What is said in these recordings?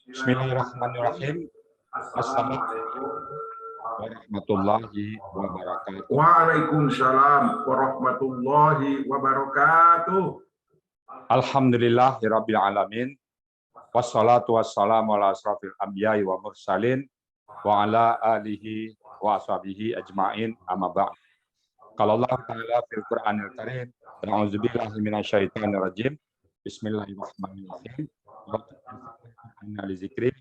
Bismillahirrahmanirrahim. Assalamualaikum warahmatullahi wabarakatuh. Waalaikumsalam warahmatullahi wabarakatuh. Alhamdulillahirabbil alamin. Wassalatu wassalamu ala asrafil anbiya'i wa mursalin wa ala alihi wa ashabihi ajmain, amma ba'd. Qala Allah Ta'ala fil Qur'anil Karim, a'udzubillahi minasyaitonir rajim. Bismillahirrahmanirrahim. Inna li dzikri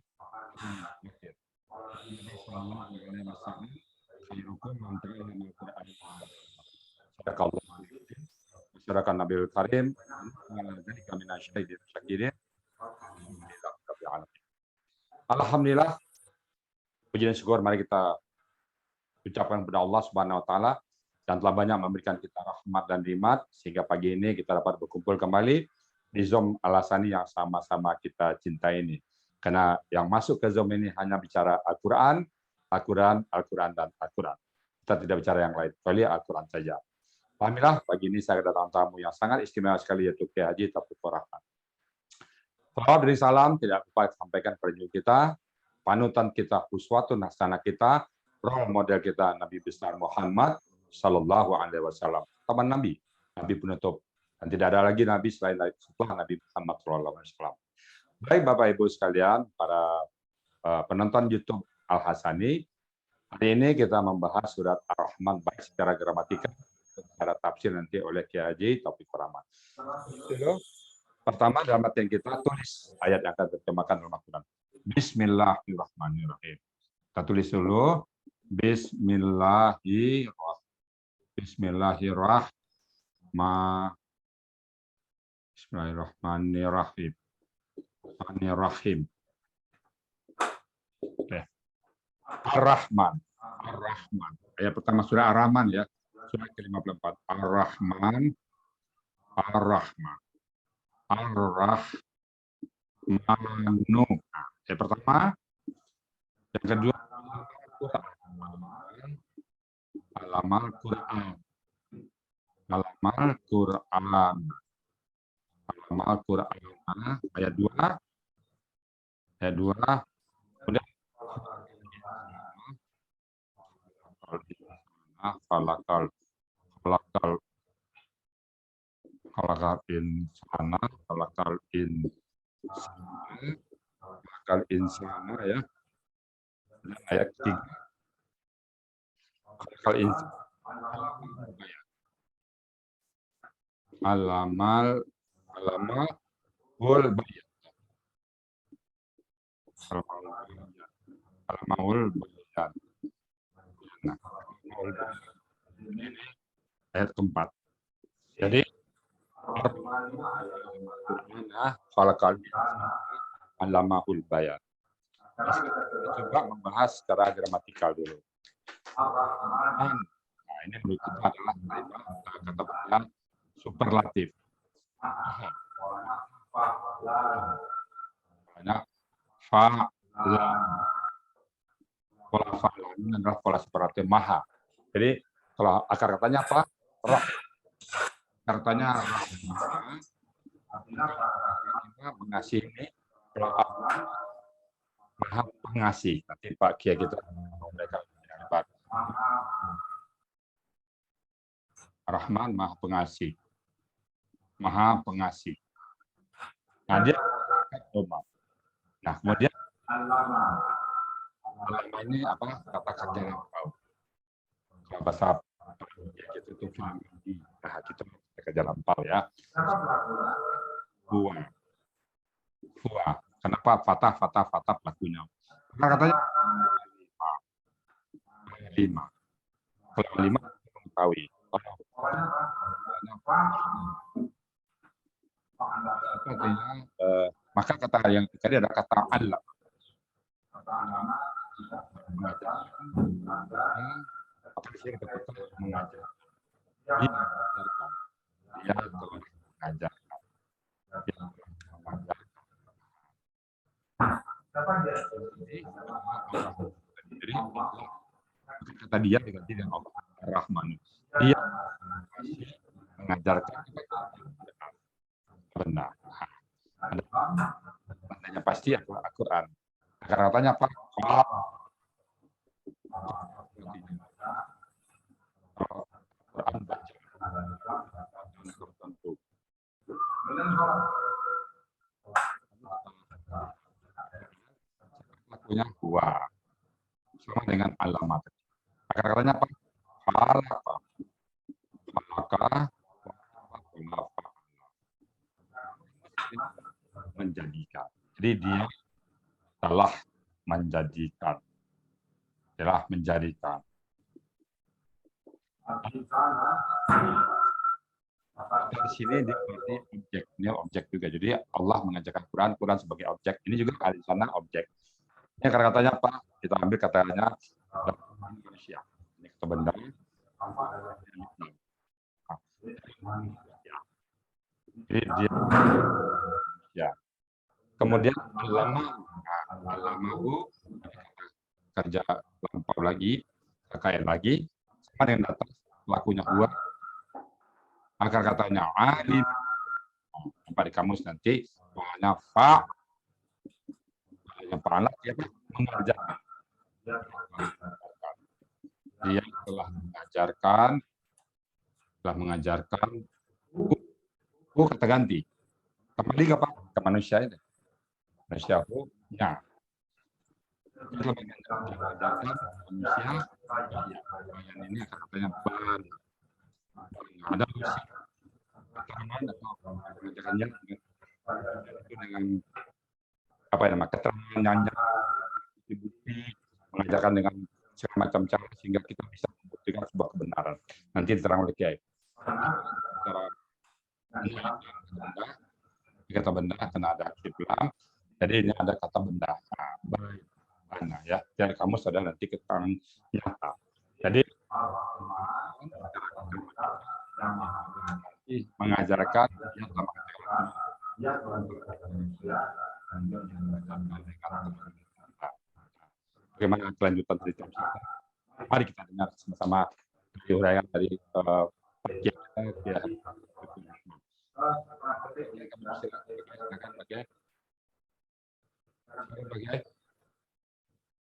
masyarakat Nabil Karim. Alhamdulillah, puji dan syukur mari kita ucapkan kepada Allah Subhanahu wa taala dan telah banyak memberikan kita rahmat dan nikmat sehingga pagi ini kita dapat berkumpul kembali di Zoom Al-Hasani yang sama-sama kita cintai ini. Karena yang masuk ke Zoom ini hanya bicara Al-Quran, Al-Quran, Al-Quran, dan Al-Quran. Kita tidak bicara yang lain, kecuali Al-Quran saja. Alhamdulillah, pagi ini saya kedatangan tamu yang sangat istimewa sekali, yaitu Kiai Haji Taufikur Rahman. Salawat dan salam tidak lupa sampaikan kepada kita, panutan kita, uswatun hasanah kita, role model kita, Nabi besar Muhammad Sallallahu Alaihi Wasallam. Teman Nabi, Nabi penutup. Dan tidak ada lagi Nabi selain setelah Nabi Muhammad Sallallahu Alaihi Wasallam. Baik Bapak Ibu sekalian, para penonton YouTube Al-Hasani, hari ini kita membahas surat Ar-Rahman baik secara gramatikal, secara tafsir nanti oleh Kiai Haji Taufikur Rahman. Pertama dalam materi kita tulis ayat yang akan diterjemahkan dalam Al-Quran. Bismillahirrahmanirrahim. Kita tulis dulu. Bismillahirrahmanirrahim. Ar-Rahman. Ar-Rahman. Ayat pertama surah Ar-Rahman ya. Surah ke-54. Ar-Rahman. Ar-Rahman. Ar-Rahmanu. Ayat pertama. Yang kedua. Alamal Quran. Alamal Quran. Alamal Quran. Ayat 2. Ayat 2. Kemudian falakal insana ya. Dan ayat 3. Falakal insana. Alamal wal bayan. Alamaul bayan. Nah, ini ayat keempat. Jadi falakal alamahul bayan. Kita coba membahas secara gramatikal dulu. Nah, ini menurut kita adalah kata-kata superlatif. Banyak fa pola fa'lan ini adalah pola superlatif maha. Jadi kalau akar katanya apa? Roh. Akar katanya rahmah. Kita mengasihi ini maha pengasih. Nanti Pak Kiai kita mereka dapat. Rahman maha pengasih. Maha pengasih. Nah, dia nah, kemudian lama ini apa kata kerja lampau. Kalau bahasa itu famili. Nah, kita kerja lampau ya. Huwa. Kenapa fatah pelakunya? Karena katanya 5. Kalau 5 mengetahui. Maka kata yang tadi ada kata Allah. Mengajar. Dia telah mengajarkan. Jadi kata dia diganti dengan Allah Ar-Rahman. Dia mengajarkan benar. Tandanya pasti Al-Quran. Kata-katanya apa? Al-Quran baca tertentu. Lakunya huwa sama dengan alamat. Kata-katanya apa? Khalaqa. Khalaqa. Menjadikan. Jadi dia telah menjadikan. Telah menjadikan. Di sini diarti objek, ini objek juga. Jadi Allah mengajarkan Quran, Quran sebagai objek. Ini juga kali sana objek. Ini kata-katanya apa? Kita ambil katanya manusia. Ini kata benda. Jadi dia ya. Kemudian alamahu kerja lampau lagi, terkait lagi, sama dengan atas lakunya huwa. Akar katanya alim. Di kamus nanti maknanya fa. Yang fa'ala siapa? Mengajarkan. Dia telah mengajarkan kata ganti. Kembali ke apa? Ke manusia ini. Manusia nya. Dia mengajarkan manusia. Yang ini katanya ban. Ada keterangan atau mengajarkannya dengan apa ya nama keterangan yang bukti mengajarkan dengan segala macam cara sehingga kita bisa membuktikan sebuah kebenaran. Nanti diterang oleh Kiai. Kata benda karena ada Islam, jadi ini ada kata benda. Nah, ya, dan kamu sudah nanti keterangan nyata. Jadi mengajarkan bagaimana kelanjutan cerita. Mari kita dengar sama-sama uraian dari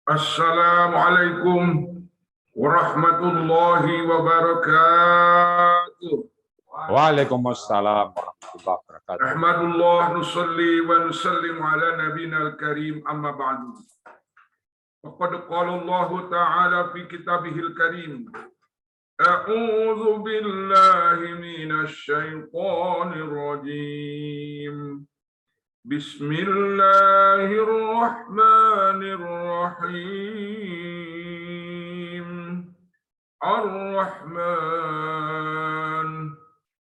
Assalamualaikum warahmatullahi wabarakatuh. Waalaikumsalam warahmatullahi wabarakatuh. Alhamdulillah nusalli wa nusallim ala nabiyina al-karim amma ba'du. Faqad qala Allah ta'ala fi kitabihil karim. A'udzu billahi minasy syaithanir rajim. Bismillahirrahmanirrahim. Ar-Rahman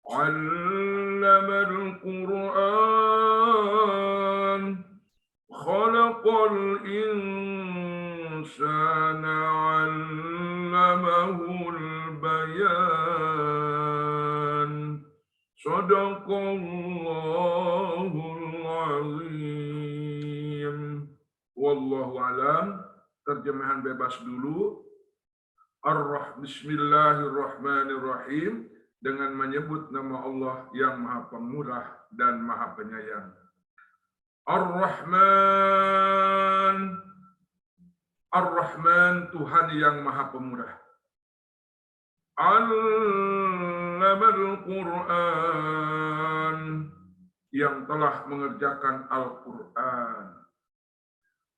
'allama al-Qur'an khalaqal insana 'allamahul bayan. Shadaqallahul azim. Wallahu alam. Terjemahan bebas dulu. Bismillahirrahmanirrahim. Dengan menyebut nama Allah yang Maha Pemurah dan Maha Penyayang. Ar-Rahman. Ar-Rahman, Tuhan yang Maha Pemurah. Allamal Qur'an, yang telah mengerjakan Al-Quran.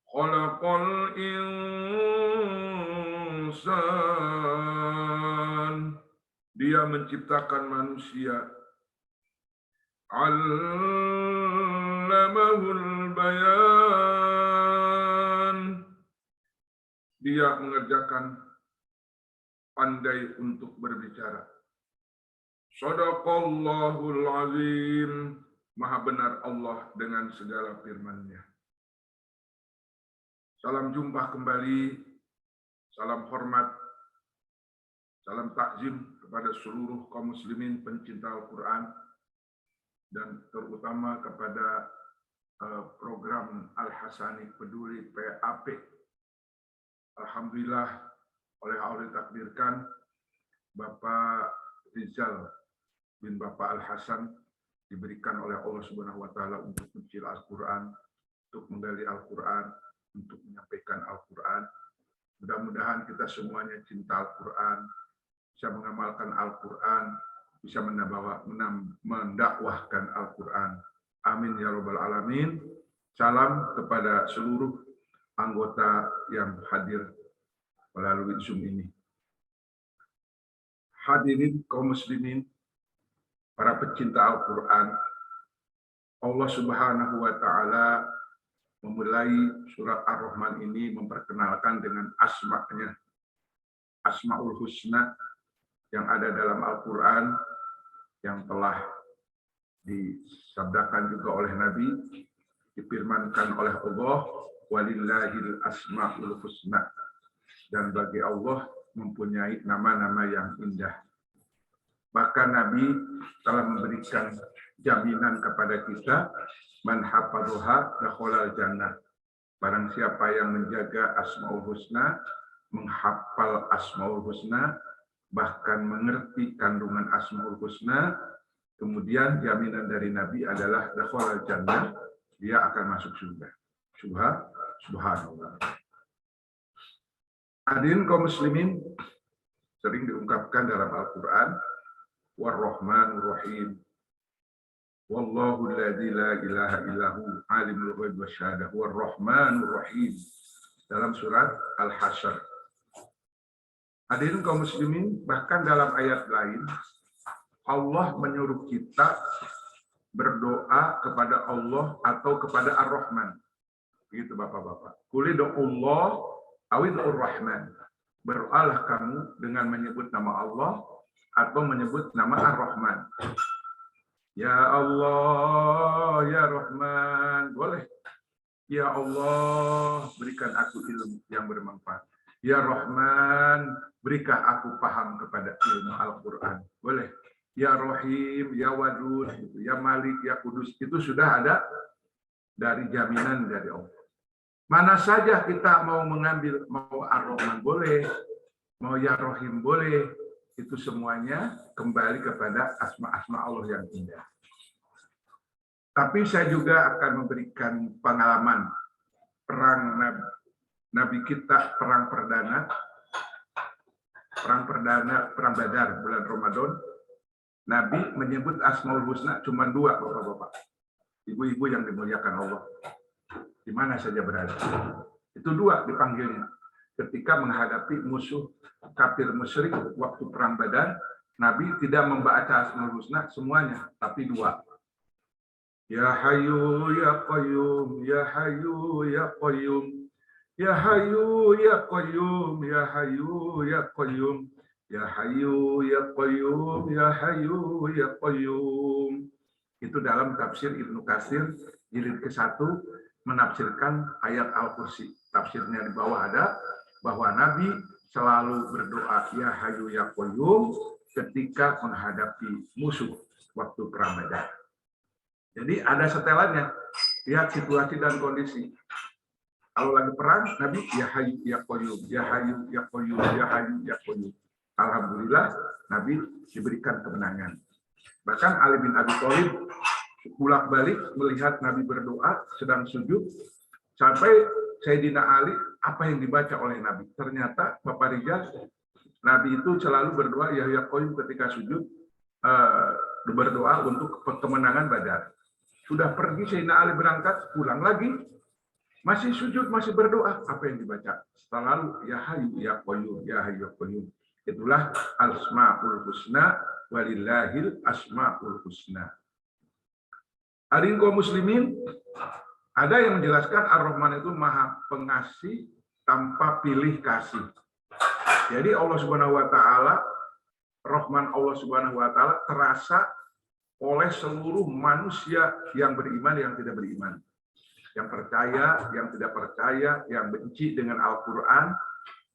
Khalaqal insan, dia menciptakan manusia. Allamahul bayan, dia mengerjakan pandai untuk berbicara. Shadaqallahul azim, maha benar Allah dengan segala firman-Nya. Salam jumpa kembali, salam hormat, salam takzim kepada seluruh kaum muslimin pencinta Al-Quran, dan terutama kepada program Al-Hasani Peduli PAP. Alhamdulillah, oleh Allah ditakdirkan Bapak Rizal bin Bapak Al-Hasan diberikan oleh Allah Subhanahu wa taala untuk mencil Al-Qur'an, untuk menggali Al-Qur'an, untuk menyampaikan Al-Qur'an. Mudah-mudahan kita semuanya cinta Al-Qur'an, bisa mengamalkan Al-Qur'an, bisa mendakwahkan Al-Qur'an. Amin ya rabbal alamin. Salam kepada seluruh anggota yang hadir melalui Zoom ini. Hadirin kaum muslimin, para pecinta Al-Qur'an, Allah Subhanahu wa taala memulai surat Ar-Rahman ini memperkenalkan dengan asma-Nya, Asmaul Husna yang ada dalam Al-Qur'an yang telah disabdakan juga oleh Nabi, difirmankan oleh Allah, walillahil asmaul husna, dan bagi Allah mempunyai nama-nama yang indah. Bahkan Nabi telah memberikan jaminan kepada kita, man hafadhaha dakhalal jannah. Barang siapa yang menjaga asmaul husna, menghafal asmaul husna, bahkan mengerti kandungan asmaul husna, kemudian jaminan dari Nabi adalah dakhalal jannah, dia akan masuk surga. Subhanallah. Hadirin kaum muslimin, sering diungkapkan dalam Al-Qur'an, War-Rahmanur Rahim. Wallahu alladzi la ilaha illahu alimul ghaib wasyahadah war-Rahmanur Rahim. Dalam surat Al-Hasyr. Hadirin kaum muslimin, bahkan dalam ayat lain Allah menyuruh kita berdoa kepada Allah atau kepada Ar-Rahman. Begitu Bapak-bapak. Qul Allah awid Ar-Rahman. Berdoalah kamu dengan menyebut nama Allah atau menyebut nama Ar-Rahman. Ya Allah, ya Rahman. Boleh. Ya Allah, berikan aku ilmu yang bermanfaat. Ya Rahman, berikan aku paham kepada ilmu Al-Quran. Boleh. Ya Rahim, Ya Wadud, Ya Malik, Ya Kudus, itu sudah ada dari jaminan dari Allah. Mana saja kita mau mengambil, mau Ar-Rahman boleh, mau Ya Rahim boleh, itu semuanya kembali kepada asma-asma Allah yang indah. Tapi saya juga akan memberikan pengalaman perang Nabi kita, perang perdana, perang Badar, bulan Ramadan. Nabi menyebut Asmaul Husna cuma 2, Bapak-bapak. Ibu-ibu yang dimuliakan Allah. Di mana saja berada. Itu 2 dipanggilnya. Ketika menghadapi musuh kafir musyrik waktu perang Badar, Nabi tidak membaca Asmaul Husna semuanya, tapi 2. Ya Hayyu Ya Qayyum, Ya Hayyu Ya Qayyum, Ya Hayyu Ya Qayyum, Ya Hayyu Ya Qayyum. Ya Hayyu Ya Qayyum, Ya Hayyu Ya Qayyum. Itu dalam tafsir Ibnu Katsir jilid ke-1 menafsirkan ayat Al-Kursi. Tafsirnya di bawah ada bahwa Nabi selalu berdoa Ya Hayyu Ya Qayyum ketika menghadapi musuh waktu perang Badar. Jadi ada setelannya, lihat situasi dan kondisi. Kalau lagi perang, Nabi Ya Hayyu Ya Qayyum, Ya Hayyu Ya Qayyum, Ya Hayyu Ya Qayyum. Alhamdulillah, Nabi diberikan kemenangan. Bahkan Ali bin Abi Thalib bolak-balik melihat Nabi berdoa, sedang sujud, sampai Sayyidina Ali, apa yang dibaca oleh Nabi? Ternyata, Bapak Rijal, Nabi itu selalu berdoa, Ya Ya Qayyum ketika sujud, berdoa untuk kemenangan Badar. Sudah pergi Sayyidina Ali berangkat, pulang lagi, masih sujud, masih berdoa. Apa yang dibaca? Selalu, Ya Hayyu Ya Qayyum, Ya Hayyu Ya Qayyum. Itulah Asmaul Husna, walillahil Asmaul Husna. Hadirin kaum muslimin, ada yang menjelaskan Ar-Rahman itu maha pengasih tanpa pilih kasih. Jadi Allah Subhanahu wa taala, Rahman Allah Subhanahu wa taala terasa oleh seluruh manusia yang beriman, yang tidak beriman. Yang percaya, yang tidak percaya, yang benci dengan Al-Qur'an,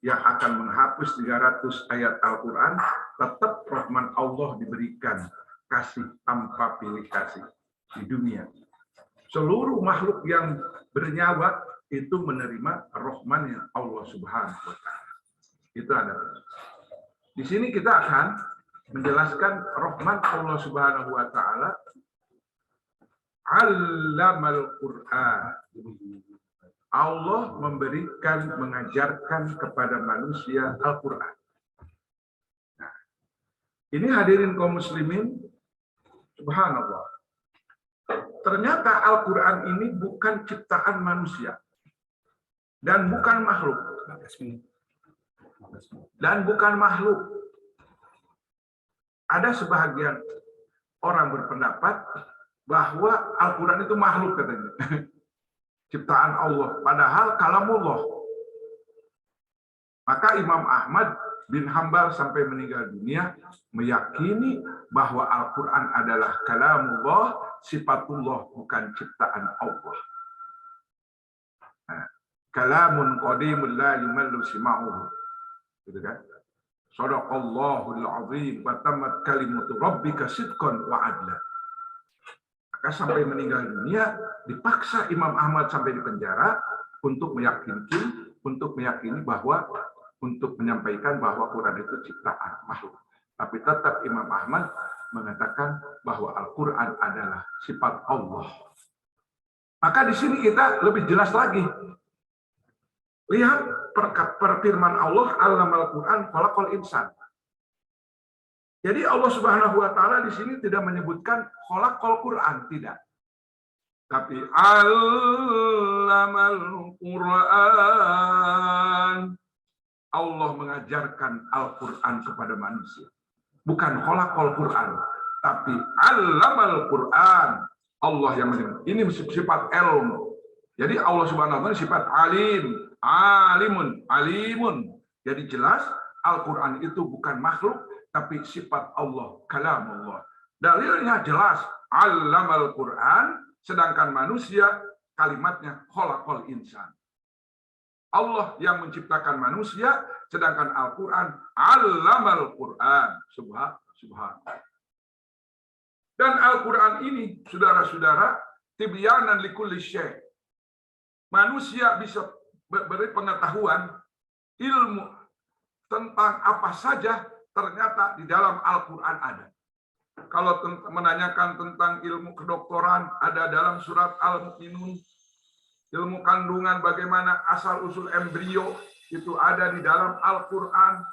yang akan menghapus 300 ayat Al-Quran, tetap Rahman Allah diberikan kasih tanpa pilih kasih di dunia. Seluruh makhluk yang bernyawa itu menerima Rahman-Nya Allah Subhanahu wa taala. Itu ada. Di sini kita akan menjelaskan Rahman Allah Subhanahu wa taala 'allamal Qur'an. Allah mengajarkan kepada manusia Al-Qur'an. Nah, ini hadirin kaum muslimin, subhanallah. Ternyata Al-Qur'an ini bukan ciptaan manusia dan bukan makhluk. Dan bukan makhluk. Ada sebahagian orang berpendapat bahwa Al-Quran itu makhluk katanya. Ciptaan Allah. Padahal kalamullah. Maka Imam Ahmad bin Hambal sampai meninggal dunia meyakini bahwa Al-Quran adalah kalamullah, sifatullah, bukan ciptaan Allah. Nah, kalamun qadimun la yumallu sima'uhu. Gitu kan? Shadaqallahul azim wa tammat kalimatu rabbika sidqan wa adla. Maka sampai meninggal dunia dipaksa Imam Ahmad sampai di penjara untuk meyakini bahwa untuk menyampaikan bahwa Quran itu ciptaan makhluk. Tapi tetap Imam Ahmad mengatakan bahwa Al-Quran adalah sifat Allah. Maka di sini kita lebih jelas lagi. Lihat firman Allah, Allamal Quran khalaqal insan. Jadi Allah Subhanahu wa taala di sini tidak menyebutkan khalaqal Quran, tidak. Tapi Allamal Quran. Allah mengajarkan Al-Quran kepada manusia. Bukan khalaqal Quran, tapi Allamal Quran. Allah yang menyebut. Ini sifat ilmu. Jadi Allah Subhanahu wa taala sifat alim, alimun. Jadi jelas Al-Quran itu bukan makhluk, tapi sifat Allah, kalamullah. Dalilnya jelas, Allamal Quran, sedangkan manusia kalimatnya khalaqal insan. Allah yang menciptakan manusia, sedangkan Al-Quran Allamal Quran. Subhanallah. Dan Al-Quran ini, saudara-saudara, tibyanan likulli syai'. Manusia bisa beri pengetahuan, ilmu tentang apa saja ternyata di dalam Al-Quran ada. Kalau menanyakan tentang ilmu kedokteran, ada dalam surat Al-Mu'minun. Ilmu kandungan, bagaimana asal-usul embrio, itu ada di dalam Al-Quran.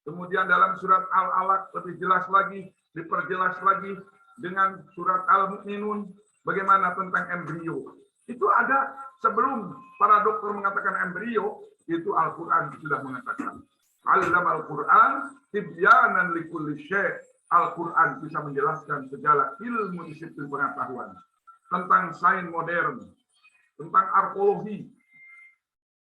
Kemudian dalam surat Al-Alaq lebih jelas lagi, diperjelas lagi dengan surat Al-Mu'minun, bagaimana tentang embrio. Itu ada sebelum para dokter mengatakan embrio, itu Al-Quran sudah mengatakan. Allamal Quran tibyanan likulli syai'. Al-Quran bisa menjelaskan segala ilmu disiplin pengetahuan tentang sains modern, tentang arkeologi.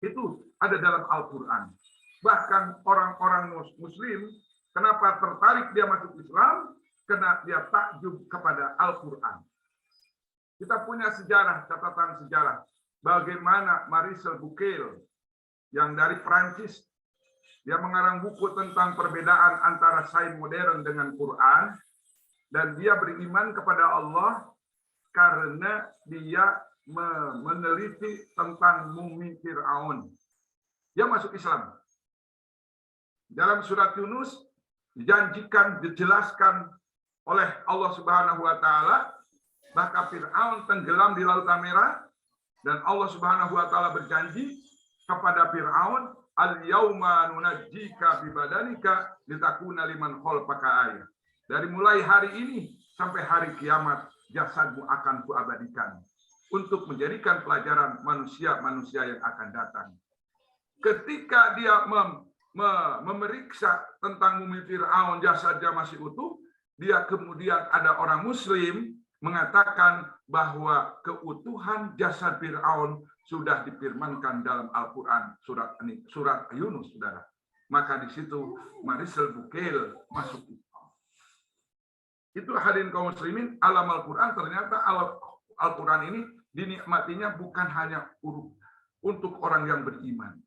Itu ada dalam Al-Quran. Bahkan orang-orang muslim, kenapa tertarik dia masuk Islam? Karena dia takjub kepada Al-Quran. Kita punya sejarah, catatan sejarah. Bagaimana Marcel Bouquet yang dari Prancis, dia mengarang buku tentang perbedaan antara sains modern dengan Quran, dan dia beriman kepada Allah karena dia meneliti tentang mumi Fir'aun. Dia masuk Islam. Dalam surat Yunus dijanjikan, dijelaskan oleh Allah Subhanahu wa taala, maka Fir'aun tenggelam di Lautan Merah, dan Allah Subhanahu wa taala berjanji kepada Fir'aun, al-yauma nunajjika bi badanika litakuna liman khalfaka ayah. Dari mulai hari ini sampai hari kiamat, jasadmu akan kuabadikan untuk menjadikan pelajaran manusia-manusia yang akan datang. Ketika dia memeriksa tentang mumi Fir'aun, jasadnya masih utuh, dia kemudian ada orang Muslim mengatakan bahwa keutuhan jasad Fir'aun sudah difirmankan dalam Al-Quran, surat Yunus, saudara. Maka di situ Marcel Bouquet masuk. Itu hadirin kaum muslimin, alam Al-Quran, ternyata Al-Quran ini dinikmatinya bukan hanya untuk orang yang beriman.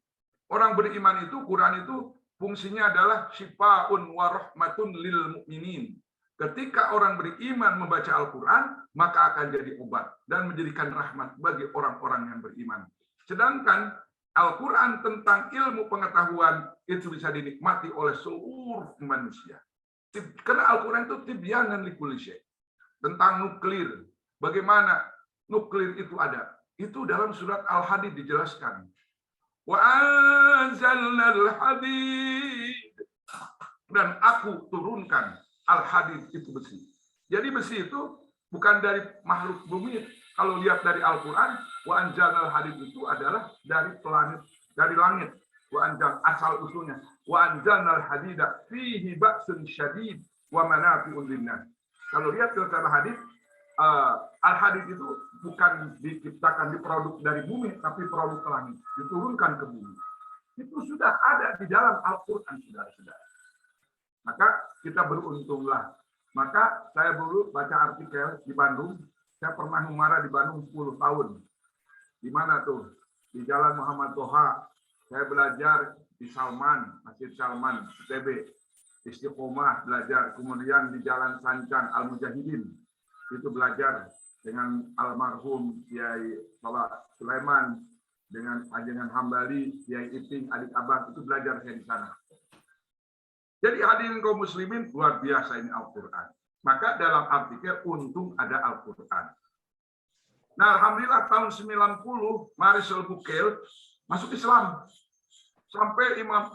Orang beriman itu, Quran itu fungsinya adalah syifaun wa rahmatun lil mu'minin. Ketika orang beriman membaca Al-Quran, maka akan jadi obat dan menjadikan rahmat bagi orang-orang yang beriman. Sedangkan Al-Quran tentang ilmu pengetahuan itu bisa dinikmati oleh seluruh manusia. Karena Al-Quran itu tibyanan likulli syai'. Tentang nuklir, bagaimana nuklir itu ada. Itu dalam surat Al-Hadid dijelaskan. Wa anzalnal hadid. Dan aku turunkan Al-Hadid itu besi. Jadi besi itu bukan dari makhluk bumi. Kalau lihat dari Al-Quran, wa anzalnal hadid itu adalah dari planet, dari langit. Wa anzal asal usulnya. Wa anzalnal hadida fihi ba'sun syadid wa manafi'un linnas. Kalau lihat ke Al-Hadid, Al-Hadid itu bukan diciptakan, diproduk dari bumi, tapi produk langit, diturunkan ke bumi. Itu sudah ada di dalam Al-Quran, saudara-saudara. Maka kita beruntunglah. Maka saya dulu baca artikel di Bandung, saya pernah umrah di Bandung 10 tahun. Di mana tuh? Di Jalan Muhammad Toha. Saya belajar di Salman, Masjid Salman, ITB. Istiqomah belajar. Kemudian di Jalan Sancang, Al-Mujahidin. Itu belajar dengan almarhum Kiai Sulaiman, dengan Ajengan Hambali, Kiai Iping, adik abang, itu belajar saya di sana. Jadi hadirin kaum muslimin, luar biasa ini Al-Quran. Maka dalam artikel untung ada Al-Quran. Nah, alhamdulillah tahun 90 Marisol Bukel masuk Islam. Sampai Imam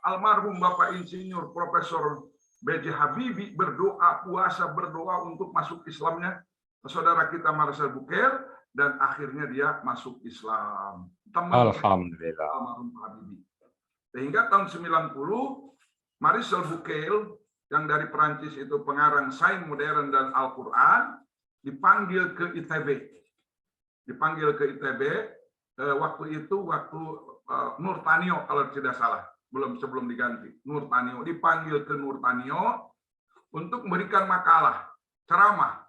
almarhum Bapak Insinyur Profesor B.J. Habibie berdoa, puasa berdoa untuk masuk Islamnya saudara kita Marisol Bukel, dan akhirnya dia masuk Islam. Alhamdulillah. Almarhum Habibie. Sehingga tahun 90 Marisol Bukel yang dari Perancis itu pengarang Sains Modern dan Al-Quran dipanggil ke ITB. Waktu itu Nur Tanyo kalau tidak salah, sebelum diganti. Nur Tanyo dipanggil ke Nur Tanyo untuk memberikan makalah, ceramah.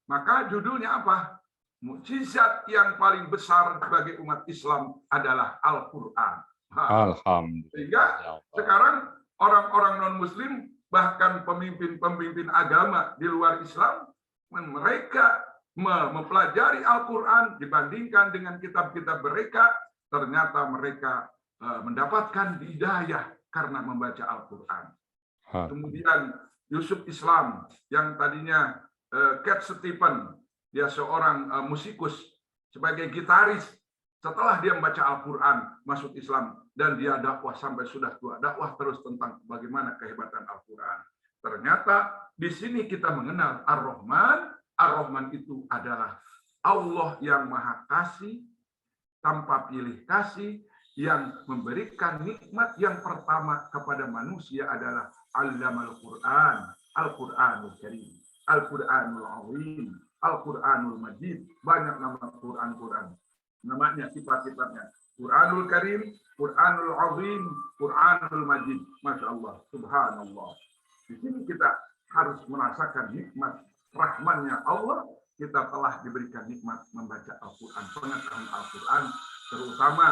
Maka judulnya apa? Mukjizat yang paling besar bagi umat Islam adalah Al-Quran. Alhamdulillah. Sehingga sekarang orang-orang non-Muslim, bahkan pemimpin-pemimpin agama di luar Islam, mereka mempelajari Al-Quran dibandingkan dengan kitab-kitab mereka, ternyata mereka mendapatkan hidayah karena membaca Al-Quran. Kemudian Yusuf Islam yang tadinya Cat Stevens, dia seorang musikus sebagai gitaris, setelah dia membaca Al-Quran masuk Islam dan dia dakwah sampai sudah tua, dakwah terus tentang bagaimana kehebatan Al-Quran. Ternyata di sini kita mengenal Ar-Rahman. Ar-Rahman itu adalah Allah yang Maha Kasih, tanpa pilih kasih, yang memberikan nikmat yang pertama kepada manusia adalah Allamal Quran, Al-Quranul Karim, Al-Quranul Azim, Al-Quranul Majid. Banyak nama Quran. Namanya, sifat-sifatnya. Quranul Karim, Quranul Azim, Quranul Majid. Masya Allah, Subhanallah. Di sini kita harus merasakan nikmat rahmannya Allah. Kita telah diberikan nikmat membaca Al-Quran, pengetahuan Al-Quran, terutama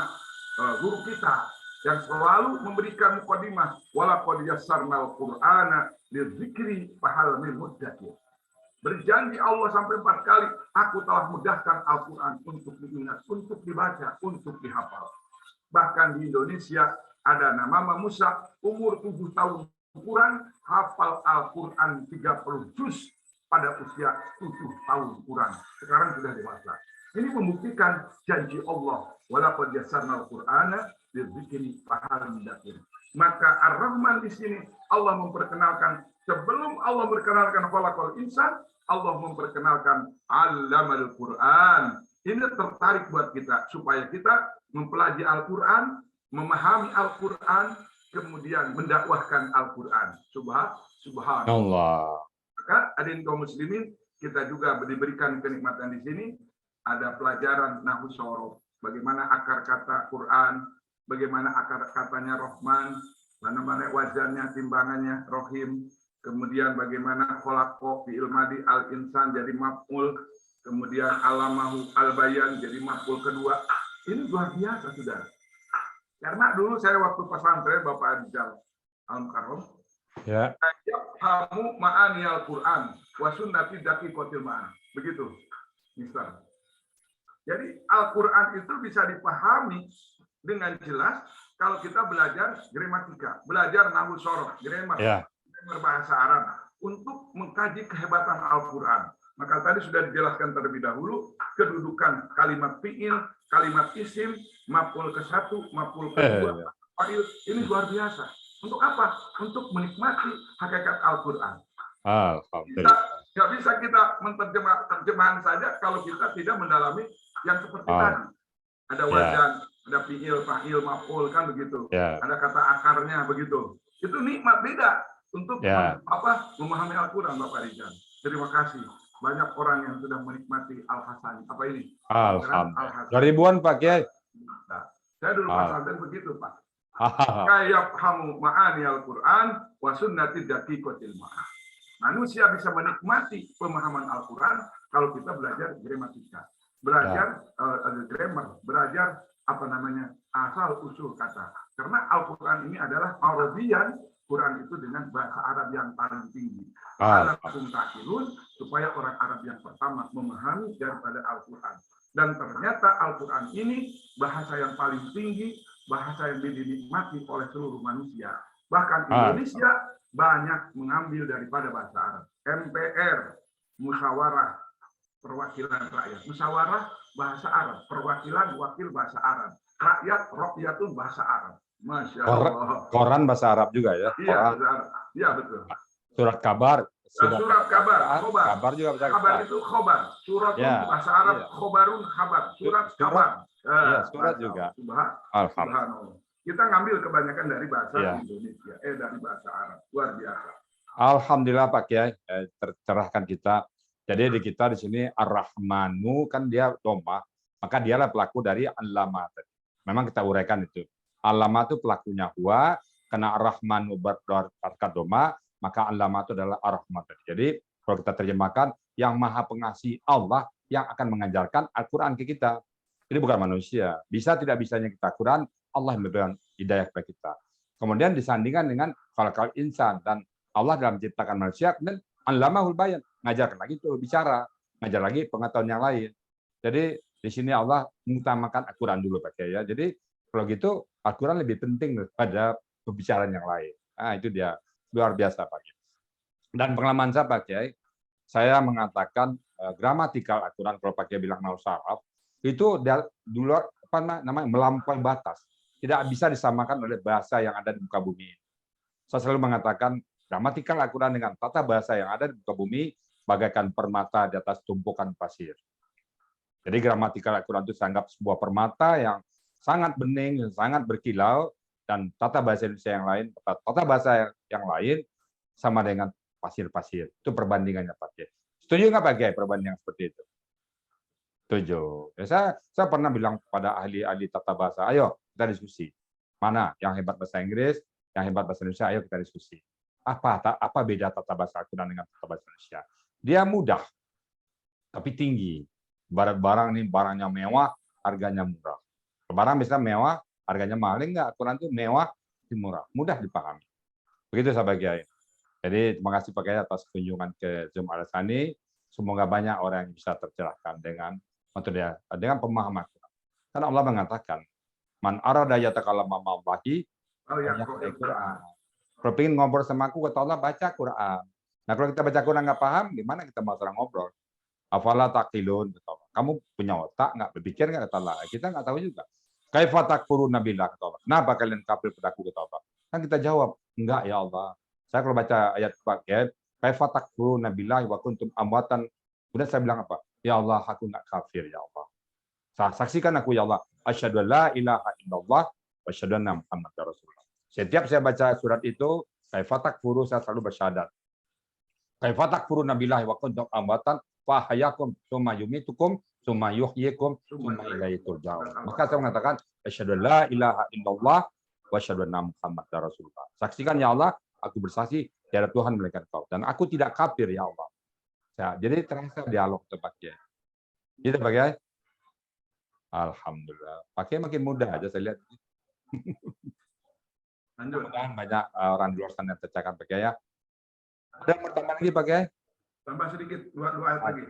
guru kita yang selalu memberikan mukadimah, walaqad yassarnal Qur'ana lidzikri fahal min muddakir. Berjanji Allah sampai 4 kali, aku telah mudahkan Al-Quran untuk diingat, untuk dibaca, untuk dihafal. Bahkan di Indonesia ada nama Musa, umur 7 tahun kurang, hafal Al-Quran 30 juz pada usia 7 tahun kurang. Sekarang sudah dewasa. Ini membuktikan janji Allah, walaqad yassarnal Qur'ana lidzikri fahal min muddakir. Maka Ar-Rahman di sini Allah memperkenalkan, sebelum Allah memperkenalkan khalaqal insan, Allah memperkenalkan Allamal Quran. Ini tertarik buat kita supaya kita mempelajari Al-Quran, memahami Al-Quran, kemudian mendakwahkan Al-Quran. Subhanallah. Maka hadirin kaum muslimin, kita juga diberikan kenikmatan di sini. Ada pelajaran nahwu shorof, bagaimana akar kata Quran, bagaimana akar katanya Rahman, mana wazannya, timbangannya Rohim, kemudian bagaimana kholaqo fi'il madi al-insan jadi maf'ul, kemudian alamahu al-bayan jadi maf'ul kedua. Ini luar biasa, saudara. Karena dulu saya waktu pesantren Bapak Adjal Al-Karom, ya, hamu ma'ani al-Quran wa sunnati daqiqatil ma'an. Begitu, Mister. Jadi Al-Quran itu bisa dipahami dengan jelas kalau kita belajar gramatika, belajar nahwu shorof, grammar, grammar bahasa Arab, untuk mengkaji kehebatan Al-Quran. Maka tadi sudah dijelaskan terlebih dahulu kedudukan kalimat fi'il, kalimat isim, maf'ul ke-1, maf'ul ke-2, fa'il ini luar biasa. Untuk apa? Untuk menikmati hakikat Al-Quran. Kita nggak bisa kita terjemahan saja kalau kita tidak mendalami yang seperti tadi. Ada wazan, ada fi'il, fa'il, maf'ul kan begitu. Ada kata akarnya begitu. Itu nikmat beda untuk memahami Al-Quran, Bapak Rizal. Terima kasih. Banyak orang yang sudah menikmati Al-Hasani. Apa ini? Alhamdulillah. 2000-an Pak Kiai. Nah, saya dulu pesantren begitu, Pak. Kayak hamu ma'ani Al-Quran wa sunnati daqiqatil ma'ah. Manusia bisa menikmati pemahaman Al-Quran kalau kita belajar gramatika, belajar grammar, belajar asal usul kata. Karena Al-Quran ini adalah Arabian, Quran itu dengan bahasa Arab yang paling tinggi. Alakum ta'ilun, supaya orang Arab yang pertama memahami daripada Al-Quran. Dan ternyata Al-Quran ini bahasa yang paling tinggi, bahasa yang dinikmati oleh seluruh manusia. Bahkan Indonesia banyak mengambil daripada bahasa Arab. MPR, musyawarah perwakilan rakyat. Musyawarah bahasa Arab, perwakilan wakil bahasa Arab. Rakyat, rakyatun bahasa Arab. Masya Allah. Koran bahasa Arab juga ya? Iya, betul. Surat kabar. Surat kabar, khobar. Kabar juga bahasa kabar itu khobar. Surat bahasa Arab, khobarun khabar. Surat kabar. Surat juga. Alhamdulillah. Kita ngambil kebanyakan dari bahasa Indonesia, dari bahasa Arab. Luar biasa. Alhamdulillah Pak Kiai, tercerahkan kita. Jadi di kita di sini Ar-Rahmanu kan dia domba, maka dialah pelaku dari Al-Lama. Memang kita uraikan itu. Al-Lama itu pelakunya huwa, karena Ar-Rahmanu berarti domba, maka Al-Lama itu adalah Ar-Rahman. Jadi kalau kita terjemahkan, yang Maha Pengasih Allah yang akan mengajarkan Al-Quran ke kita. Ini bukan manusia. Bisa tidak bisanya kita Quran, Allah memberikan hidayah kepada kita. Kemudian disandingkan dengan khalaqal insan, dan Allah dalam menciptakan manusia, dan Allamahul bayan, ngajarkan lagi itu bicara, ngajar lagi pengetahuan yang lain. Jadi di sini Allah mengutamakan Al-Quran dulu Pak Kiai ya. Jadi kalau gitu Al-Quran lebih penting daripada pembicaraan yang lain. Nah, itu dia luar biasa Pak Kiai. Dan pengalaman saya Pak Kiai, saya mengatakan gramatikal Al-Quran, kalau Pak Kiai bilang nahwu saraf, itu dulu melampaui batas. Tidak bisa disamakan oleh bahasa yang ada di muka bumi. Saya selalu mengatakan gramatikal Al-Quran dengan tata bahasa yang ada di muka bumi bagaikan permata di atas tumpukan pasir. Jadi gramatikal Al-Quran itu saya anggap sebuah permata yang sangat bening, sangat berkilau, dan tata bahasa Indonesia yang lain, tata bahasa yang lain sama dengan pasir-pasir. Itu perbandingannya Pak Kiai. Setuju nggak Pak Kiai perbandingan seperti itu? Setuju. Ya, saya pernah bilang kepada ahli-ahli tata bahasa, ayo kita diskusi. Mana yang hebat bahasa Inggris, yang hebat bahasa Indonesia, ayo kita diskusi. Apa beda tata bahasa Al-Quran dengan tata bahasa Indonesia? Dia mudah, tapi tinggi. Barang-barang ini barangnya mewah, harganya murah. Barang bisa mewah, harganya mahal. Enggak, Al-Quran itu mewah, murah. Mudah dipahami. Begitu sahabat Kiai. Jadi terima kasih Pak Kiai atas kunjungan ke Zoom Al-Hasani. Semoga banyak orang yang bisa tercerahkan dengan pemahaman. Karena Allah mengatakan, man arada yatakallam ma'allahi Quran. Kalau ingin ngobrol sama aku, kata Allah, baca Quran. Nah, kalau kita baca Quran nggak paham, gimana kita mau serang ngobrol? Afala taqilun, kata Allah. Kamu punya otak nggak, berpikir nggak, kata Allah. Kita nggak tahu juga. Kaifa takfuruna billah, kata Allah. Kenapa kalian kafir padaku, kata Allah? Kan kita jawab, enggak ya Allah. Saya kalau baca ayat pakai kaifa takfuruna billahi wa kuntum amwatan, kemudian saya bilang apa? Ya Allah, aku nggak kafir ya Allah. Saksikan aku ya Allah. Asyhadu an la ilaha illallah wa asyhadu anna Muhammadar Rasulullah. Setiap saya baca surat itu, kaifa takfuru, saya selalu bersyahadat. Kaifa takfuruna billahi wa kuntum amwatan fa ahyakum tsumma yumitukum tsumma yuhyikum tsumma ilaihi turja'un. Maka saya mengatakan asyhadu an la ilaha illallah wa asyhadu anna Muhammadar Rasulullah. Saksikan ya Allah, aku bersaksi tiada Tuhan melainkan Kau, dan aku tidak kafir ya Allah. Ya, jadi terasa dialog tempatnya. Gitu Pak Kiai. Alhamdulillah. Pak Kiai makin mudah aja saya lihat. Mudah-mudahan banyak orang di luar sana yang tercerahkan Pak Kiai ya. Ada pertanyaan lagi Pak Kiai? Tambah sedikit, dua ayat lagi.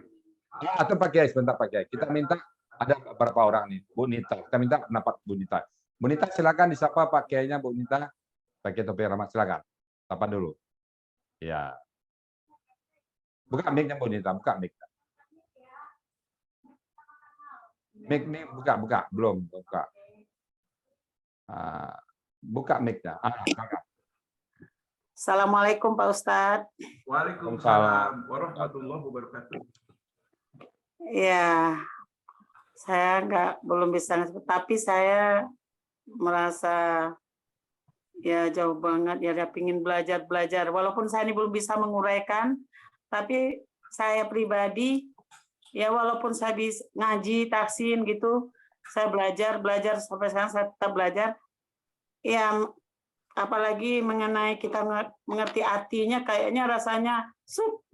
Atau Pak Kiai, sebentar Pak Kiai. Kita minta, ada beberapa orang nih, Bu Nita. Kita minta pendapat Bu Nita. Bu Nita silakan disapa Pak Kiainya Bu Nita. Pak Kiai Taufik Rahmat silakan. Sapa dulu. Ya. Buka mic-nya Bu Nita, buka mic. Mic nih buka, belum buka. Buka mic-nya. Silakan. Assalamualaikum Pak Ustadz. Waalaikumsalam warahmatullahi wabarakatuh. Ya, saya belum bisa, tapi saya merasa ya jauh banget ya, pingin belajar. Walaupun saya ini belum bisa menguraikan, tapi saya pribadi ya walaupun saya bisa ngaji, taksin gitu, saya belajar sampai sekarang saya tetap belajar. Ya, apalagi mengenai kita mengerti artinya, kayaknya rasanya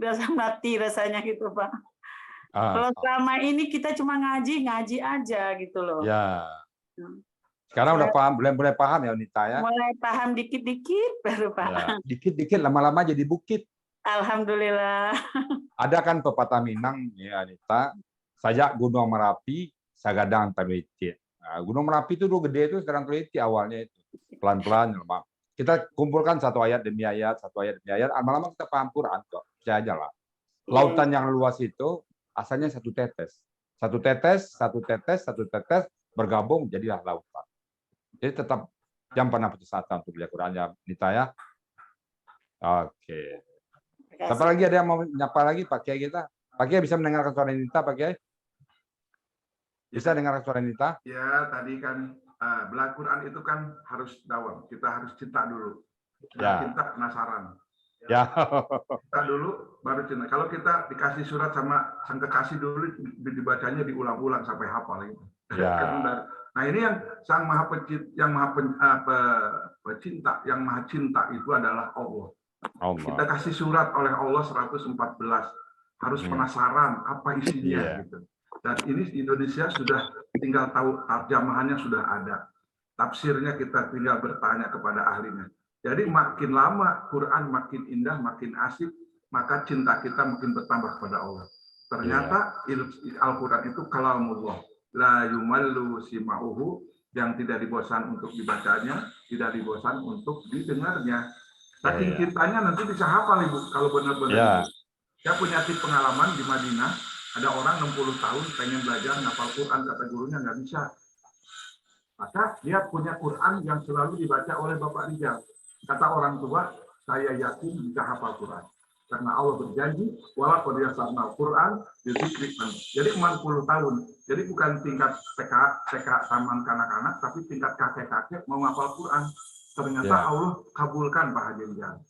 rasa mati rasanya gitu Pak. Kalau selama ini kita cuma ngaji aja gitu loh. Ya. Sekarang udah paham, mulai paham ya Nita ya. Mulai paham dikit-dikit baru Pak. Ya, dikit-dikit lama-lama jadi bukit. Alhamdulillah. Ada kan pepatah Minang ya Nita, sajak Gunung Merapi, sagadang teliti. Nah, Gunung Merapi itu dulu gede itu, sekarang teliti awalnya itu. Pelan-pelan lemah. Kita kumpulkan satu ayat demi ayat, lama-lama kita paham Quran kok. Percaya aja lah. Lautan yang luas itu asalnya satu tetes bergabung jadilah lautan. Jadi tetap jangan pernah putus asa untuk belajar Quran ya Nita ya. Oke. Siapa lagi, ada yang mau nyapa lagi Pak Kiai kita? Pak Kiai bisa mendengarkan suara Nita Pak Kiai? Bisa dengar suara Nita? Ya, tadi kan belajar Quran itu kan harus dawam. Kita harus cinta dulu. Ya. Cinta penasaran. Ya. Kita dulu baru cinta. Kalau kita dikasih surat sama sang kekasih dulu, dibacanya diulang-ulang sampai hafal gitu. Ya. Nah ini yang sang maha pecinta, yang maha cinta itu adalah Allah. Kita kasih surat oleh Allah 114. Harus penasaran apa isinya gitu. Dan ini di Indonesia sudah tinggal tahu terjemahannya sudah ada. Tafsirnya kita tinggal bertanya kepada ahlinya. Jadi makin lama Quran makin indah, makin asik, maka cinta kita makin bertambah kepada Allah. Ternyata Al-Quran itu kalamullah. La yumallu sima'uhu, yang tidak dibosan untuk dibacanya, tidak dibosan untuk didengarnya. Saking cintanya nanti bisa hafal Ibu kalau benar-benar. Saya punya pengalaman di Madinah, ada orang 60 tahun pengen belajar ngapal Quran, kata gurunya nggak bisa. Maka dia punya Quran yang selalu dibaca oleh Bapak Rijal. Kata orang tua, saya yakin bisa hafal Quran. Karena Allah berjanji, walaupun dia sama Quran, dizikirkan. Jadi 40 tahun. Jadi bukan tingkat TK taman kanak-kanak, tapi tingkat kakek-kakek mau hafal Quran. Ternyata Allah kabulkan Pak Haji Rijal.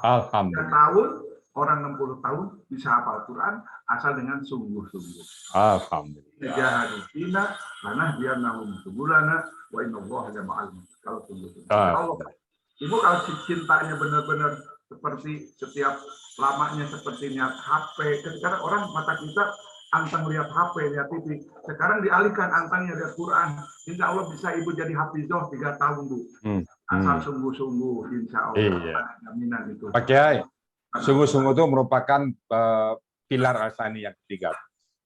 Alhamdulillah. 3 tahun, orang 60 tahun bisa hafal Quran asal dengan sungguh-sungguh. Alhamdulillah. Jahadu fina, karena dia nahum subulana, wa innallaha jama'al. Kalau sungguh-sungguh. Allah. Ibu kalau cintanya benar-benar seperti setiap lamanya sepertinya HP. Sekarang orang mata kita anteng lihat HP, lihat TV. Sekarang dialihkan antengnya lihat Quran. Insya Allah bisa Ibu jadi hafizah 3 tahun Bu. Asal sungguh-sungguh, insya Allah. Iya. Jaminan itu. Pak Kiai, sungguh-sungguh itu merupakan pilar al-sani yang ketiga.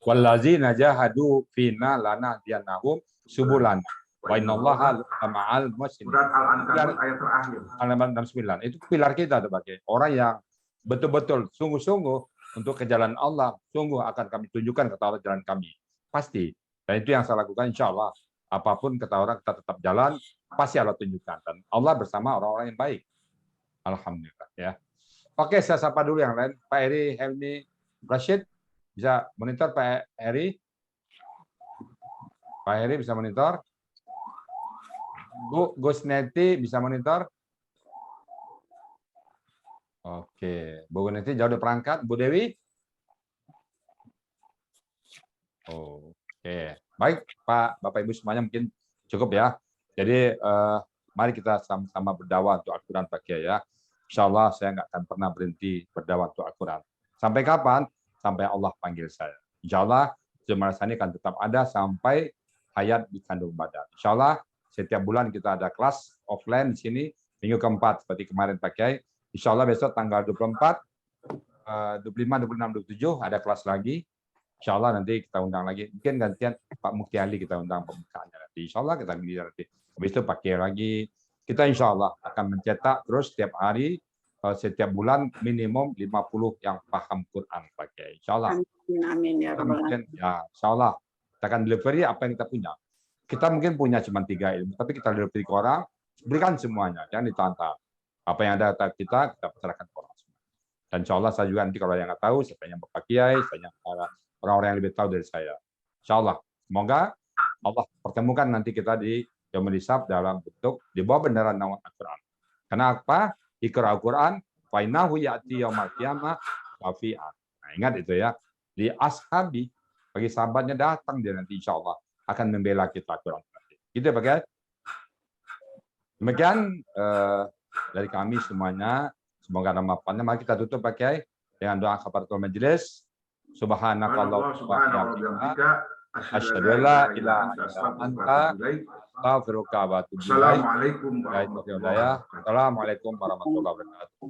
Wallazina jahadu fina lana dianahum subulan. Wa innallaha ma'al muhsinin. Surat Al-Ankabut ayat terakhir. Halaman 69. Itu pilar kita tuh Pak Kiai. Orang yang betul-betul sungguh-sungguh untuk ke jalan Allah, sungguh akan kami tunjukkan kata Allah jalan kami. Pasti. Dan itu yang saya lakukan insya Allah. Apapun kata orang kita tetap jalan, pasti Allah tunjukkan. Dan Allah bersama orang-orang yang baik. Alhamdulillah ya. Oke, saya sapa dulu yang lain. Pak Heri Helmi Rashid, bisa monitor Pak Heri? Pak Heri bisa monitor? Bu Gusneti bisa monitor? Oke, Bu Gusneti jauh udah perangkat. Bu Dewi? Oke, baik Pak, Bapak Ibu semuanya mungkin cukup ya. Jadi mari kita sama-sama berdakwah untuk Al-Quran Pak Kiai ya. Insya Allah saya nggak akan pernah berhenti berdakwah untuk Al-Quran. Sampai kapan? Sampai Allah panggil saya. Insya Allah Jemaah Sani akan tetap ada sampai hayat di kandung badan. Insya Allah setiap bulan kita ada kelas offline di sini minggu keempat seperti kemarin Pak Kiai. Insya Allah besok tanggal 24, 25, 26, 27 ada kelas lagi. Insya Allah nanti kita undang lagi. Mungkin gantian Pak Mufti Ali kita undang pembukaannya nanti. Insya Allah kita nanti. Habis itu Pak Kiai lagi. Kita insya Allah akan mencetak terus setiap hari, setiap bulan minimum 50 yang paham Quran Pak Kiai. Insya Allah. Amin ya Rabbal alamin. Ya, insya Allah Kita akan delivery apa yang kita punya. Kita mungkin punya cuma 3 ilmu, tapi kita delivery ke orang, berikan semuanya, jangan ditahan-tahan. Apa yang ada kita serahkan ke orang semua. Dan insya Allah saya juga nanti kalau yang nggak tahu, saya tanya Bapak Kiai, saya tanya orang-orang yang lebih tahu dari saya. Insya Allah, semoga Allah pertemukan nanti kita di Yaumul Hisab dalam bentuk di bawah bendaran naungan Al-Quran. Kenapa? Iqra Al-Quran, fa innahu ya'ti yaumal qiyamah syafi'an. Nah, ingat itu ya. Di ashabi, bagi sahabatnya datang dia nanti insya Allah akan membela kita Al-Quran. Gitu Pak. Demikian dari kami semuanya. Semoga ada manfaatnya. Mari kita tutup Pak Kiai dengan doa kafaratul majelis. Subhanakallah wa bihamdika asyhadu an la ilaha illa anta astaghfiruka wa atubu ilaik. Assalamualaikum warahmatullahi wabarakatuh. Assalamualaikum warahmatullahi wabarakatuh.